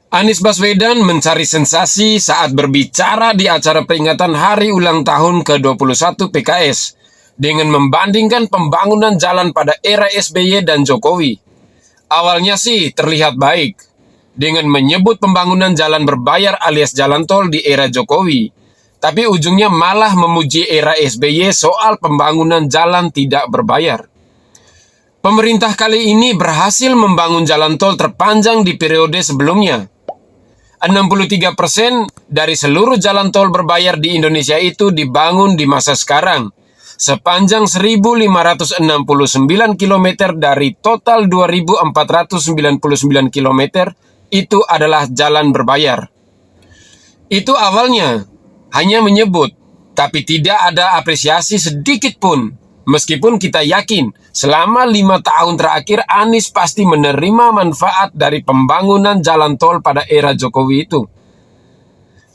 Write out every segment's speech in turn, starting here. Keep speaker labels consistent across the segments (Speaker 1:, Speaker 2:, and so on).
Speaker 1: Anies Baswedan mencari sensasi saat berbicara di acara peringatan Hari Ulang Tahun ke-21 PKS dengan membandingkan pembangunan jalan pada era SBY dan Jokowi. Awalnya sih terlihat baik dengan menyebut pembangunan jalan berbayar alias jalan tol di era Jokowi, tapi ujungnya malah memuji era SBY soal pembangunan jalan tidak berbayar. Pemerintah kali ini berhasil membangun jalan tol terpanjang di periode sebelumnya. 63% dari seluruh jalan tol berbayar di Indonesia itu dibangun di masa sekarang, sepanjang 1.569 km dari total 2.499 km itu adalah jalan berbayar. Itu awalnya hanya menyebut, tapi tidak ada apresiasi sedikit pun. Meskipun kita yakin selama 5 tahun terakhir Anies pasti menerima manfaat dari pembangunan jalan tol pada era Jokowi itu.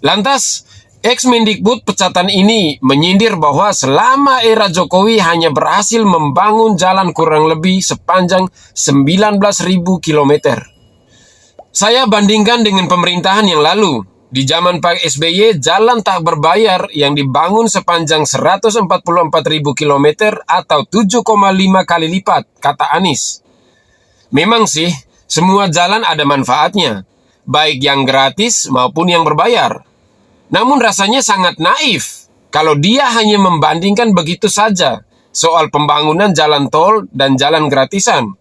Speaker 1: Lantas, ex-Mendikbud pecatan ini menyindir bahwa selama era Jokowi hanya berhasil membangun jalan kurang lebih sepanjang 19.000 km. Saya bandingkan dengan pemerintahan yang lalu. Di zaman Pak SBY, jalan tak berbayar yang dibangun sepanjang 144.000 km atau 7,5 kali lipat, kata Anies. Memang sih, semua jalan ada manfaatnya, baik yang gratis maupun yang berbayar. Namun rasanya sangat naif kalau dia hanya membandingkan begitu saja soal pembangunan jalan tol dan jalan gratisan.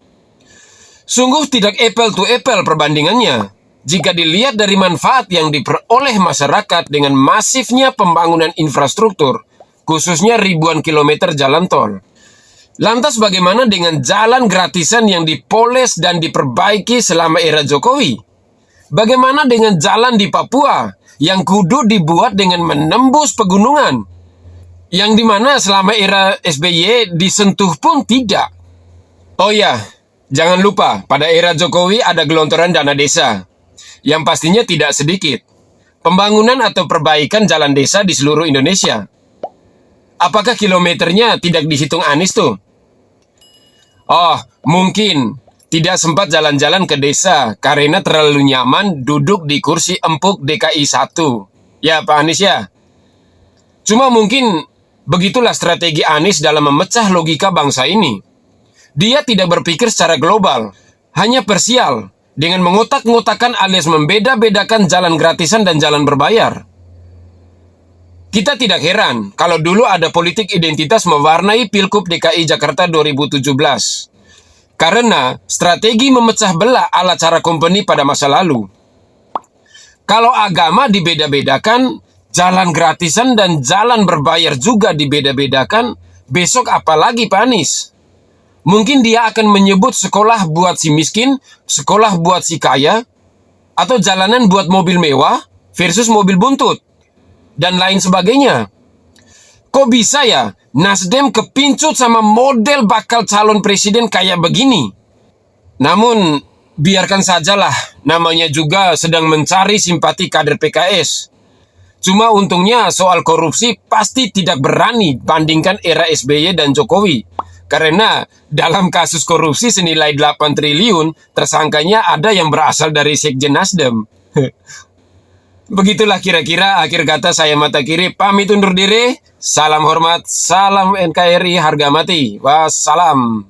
Speaker 1: Sungguh tidak apple to apple perbandingannya. Jika dilihat dari manfaat yang diperoleh masyarakat dengan masifnya pembangunan infrastruktur, khususnya ribuan kilometer jalan tol. Lantas bagaimana dengan jalan gratisan yang dipoles dan diperbaiki selama era Jokowi? Bagaimana dengan jalan di Papua yang kudu dibuat dengan menembus pegunungan? Yang dimana selama era SBY disentuh pun tidak. Oh ya, jangan lupa pada era Jokowi ada gelontoran dana desa yang pastinya tidak sedikit. Pembangunan atau perbaikan jalan desa di seluruh Indonesia. Apakah kilometernya tidak dihitung Anies tuh? Oh, mungkin tidak sempat jalan-jalan ke desa karena terlalu nyaman duduk di kursi empuk DKI 1. Ya, Pak Anies ya. Cuma mungkin begitulah strategi Anies dalam memecah logika bangsa ini. Dia tidak berpikir secara global, hanya parsial, dengan mengotak-ngotakan alias membeda-bedakan jalan gratisan dan jalan berbayar. Kita tidak heran kalau dulu ada politik identitas mewarnai Pilgub DKI Jakarta 2017. Karena strategi memecah belah ala cara company pada masa lalu. Kalau agama dibeda-bedakan, jalan gratisan dan jalan berbayar juga dibeda-bedakan, besok apalagi Pak Anies? Mungkin dia akan menyebut sekolah buat si miskin, sekolah buat si kaya, atau jalanan buat mobil mewah versus mobil buntut, dan lain sebagainya. Kok bisa ya Nasdem kepincut sama model bakal calon presiden kayak begini? Namun, biarkan sajalah, namanya juga sedang mencari simpati kader PKS. Cuma untungnya soal korupsi pasti tidak berani bandingkan era SBY dan Jokowi. Karena dalam kasus korupsi senilai 8 triliun, tersangkanya ada yang berasal dari Sekjen Nasdem. Begitulah kira-kira akhir kata saya Mata Kiri pamit undur diri. Salam hormat, salam NKRI harga mati. Wassalam.